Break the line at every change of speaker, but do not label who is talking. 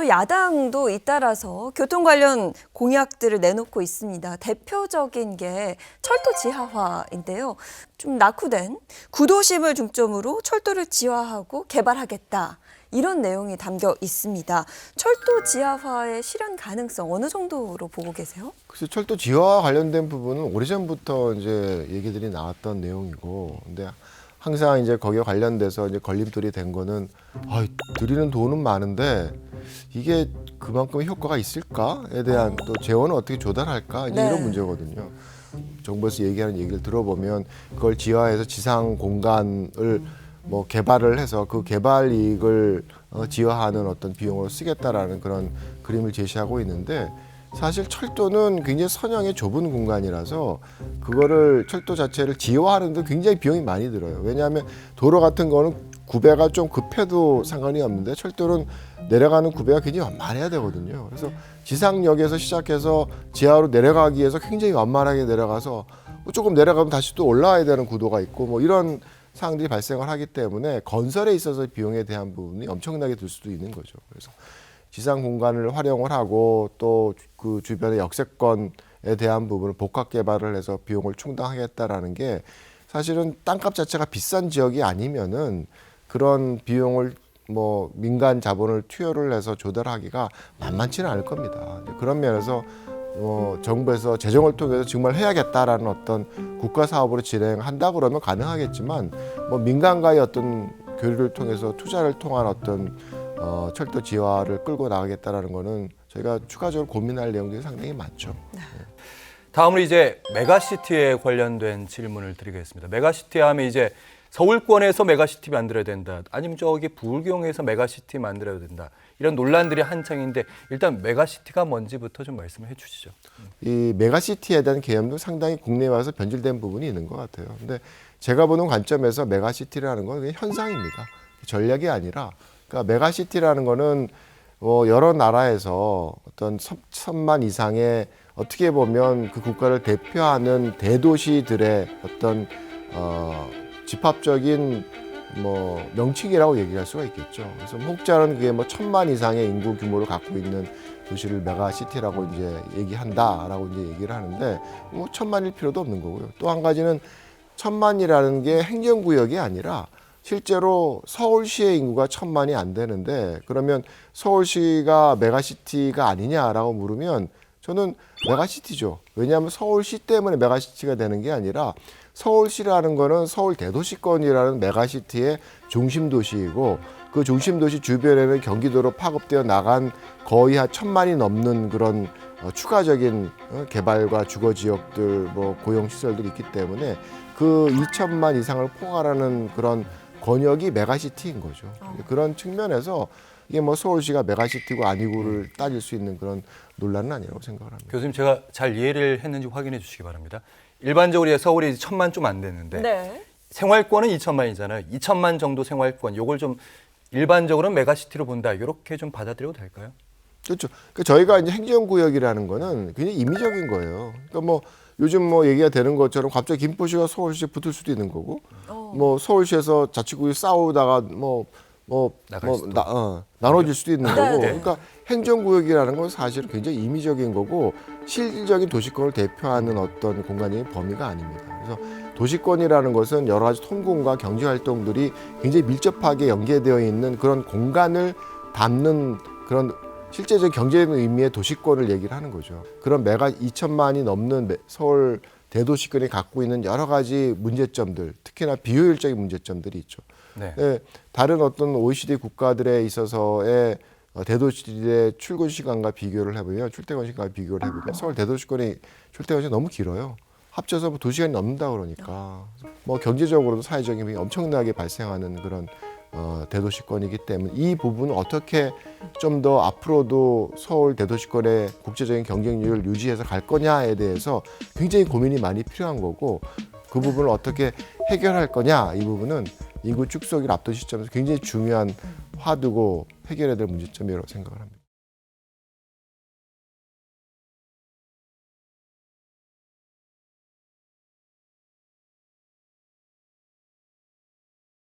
또 야당도 잇따라서 교통 관련 공약들을 내놓고 있습니다. 대표적인 게 철도 지하화인데요. 좀 낙후된 구도심을 중점으로 철도를 지하하고 개발하겠다. 이런 내용이 담겨 있습니다. 철도 지하화의 실현 가능성 어느 정도로 보고 계세요?
글쎄, 철도 지하와 관련된 부분은 오래전부터 이제 얘기들이 나왔던 내용이고, 근데 항상 이제 거기에 관련돼서 이제 걸림돌이 된 거는 들이는 돈은 많은데 이게 그만큼 효과가 있을까에 대한 또 재원을 어떻게 조달할까 이제 이런 문제거든요. 정부에서 얘기하는 얘기를 들어보면 그걸 지하에서 지상 공간을 뭐 개발을 해서 그 개발 이익을 지하하는 어떤 비용으로 쓰겠다라는 그런 그림을 제시하고 있는데, 사실 철도는 굉장히 선형의 좁은 공간이라서 그거를 철도 자체를 지하화하는데 굉장히 비용이 많이 들어요. 왜냐하면 도로 같은 거는 구배가 좀 급해도 상관이 없는데 철도는 내려가는 구배가 굉장히 완만해야 되거든요. 그래서 지상역에서 시작해서 지하로 내려가기 위해서 굉장히 완만하게 내려가서 조금 내려가면 다시 또 올라와야 되는 구도가 있고 뭐 이런 상황들이 발생을 하기 때문에 건설에 있어서 비용에 대한 부분이 엄청나게 들 수도 있는 거죠. 그래서 지상 공간을 활용을 하고 또 그 주변의 역세권에 대한 부분을 복합 개발을 해서 비용을 충당하겠다라는 게, 사실은 땅값 자체가 비싼 지역이 아니면은 그런 비용을 뭐 민간 자본을 투여를 해서 조달하기가 만만치는 않을 겁니다. 그런 면에서 정부에서 재정을 통해서 정말 해야겠다라는 어떤 국가 사업으로 진행한다 그러면 가능하겠지만, 뭐 민간과의 어떤 교류를 통해서 투자를 통한 어떤 철도 지하화를 끌고 나가겠다라는 거는 저희가 추가적으로 고민할 내용들이 상당히 많죠.
다음으로 이제 메가시티에 관련된 질문을 드리겠습니다. 메가시티 하면 이제 서울권에서 메가시티 만들어야 된다, 아니면 저기 부울경에서 메가시티 만들어야 된다, 이런 논란들이 한창인데 일단 메가시티가 뭔지부터 좀 말씀을 해주시죠.
이 메가시티에 대한 개념도 상당히 국내에 와서 변질된 부분이 있는 것 같아요. 근데 제가 보는 관점에서 메가시티라는 건 그냥 현상입니다. 전략이 아니라, 그러니까 메가시티라는 거는 여러 나라에서 어떤 1,000만 이상의 어떻게 보면 그 국가를 대표하는 대도시들의 어떤 집합적인 뭐 명칭이라고 얘기할 수가 있겠죠. 그래서 혹자는 그게 뭐 1,000만 이상의 인구 규모를 갖고 있는 도시를 메가시티라고 이제 얘기한다라고 이제 얘기를 하는데, 뭐 1,000만일 필요도 없는 거고요. 또 한 가지는 1,000만이라는 게 행정구역이 아니라 실제로 서울시의 인구가 1,000만이 안 되는데, 그러면 서울시가 메가시티가 아니냐라고 물으면 저는 메가시티죠. 왜냐하면 서울시 때문에 메가시티가 되는 게 아니라, 서울시라는 거는 서울 대도시권이라는 메가시티의 중심 도시이고, 그 중심 도시 주변에는 경기도로 파급되어 나간 거의 한 1,000만이 넘는 그런 추가적인 개발과 주거 지역들, 뭐 고용 시설들이 있기 때문에 그 2,000만 이상을 포괄하는 그런 권역이 메가시티인 거죠. 그런 측면에서 이게 뭐 서울시가 메가시티고 아니고를 따질 수 있는 그런 논란은 아니라고 생각을 합니다.
교수님, 제가 잘 이해를 했는지 확인해 주시기 바랍니다. 일반적으로 서울이 1,000만 좀 안 되는데
네.
생활권은 2,000만이잖아요. 2,000만 정도 생활권, 요걸 좀 일반적으로는 메가시티로 본다, 이렇게 좀 받아들여도 될까요?
그렇죠. 그러니까 저희가 이제 행정구역이라는 거는 굉장히 임의적인 거예요. 그러니까 뭐 요즘 뭐 얘기가 되는 것처럼 갑자기 김포시가 서울시에 붙을 수도 있는 거고, 뭐 서울시에서 자치구역이 싸우다가 나눠질 수도 있는 거고. 그러니까 행정구역이라는 건 사실은 굉장히 임의적인 거고, 실질적인 도시권을 대표하는 어떤 공간의 범위가 아닙니다. 그래서 도시권이라는 것은 여러 가지 통공과 경제활동들이 굉장히 밀접하게 연계되어 있는 그런 공간을 담는 그런 실제적인 경제적인 의미의 도시권을 얘기를 하는 거죠. 그런 2,000만이 넘는 서울 대도시권이 갖고 있는 여러 가지 문제점들, 특히나 비효율적인 문제점들이 있죠. 네, 다른 어떤 OECD 국가들에 있어서의 대도시의 출근 시간과 비교를 해보면, 출퇴근 시간과 비교를 해보면 서울 대도시권의 출퇴근 시간이 너무 길어요. 합쳐서 뭐 2시간이 넘는다 그러니까 뭐 경제적으로도 사회적인 비용이 엄청나게 발생하는 그런 대도시권이기 때문에 이 부분을 어떻게 좀 더 앞으로도 서울 대도시권의 국제적인 경쟁력을 유지해서 갈 거냐에 대해서 굉장히 고민이 많이 필요한 거고, 그 부분을 어떻게 해결할 거냐, 이 부분은 인구 축소기를 앞둔 시점에서 굉장히 중요한 화두고 해결해야 될 문제점이라고 생각을 합니다.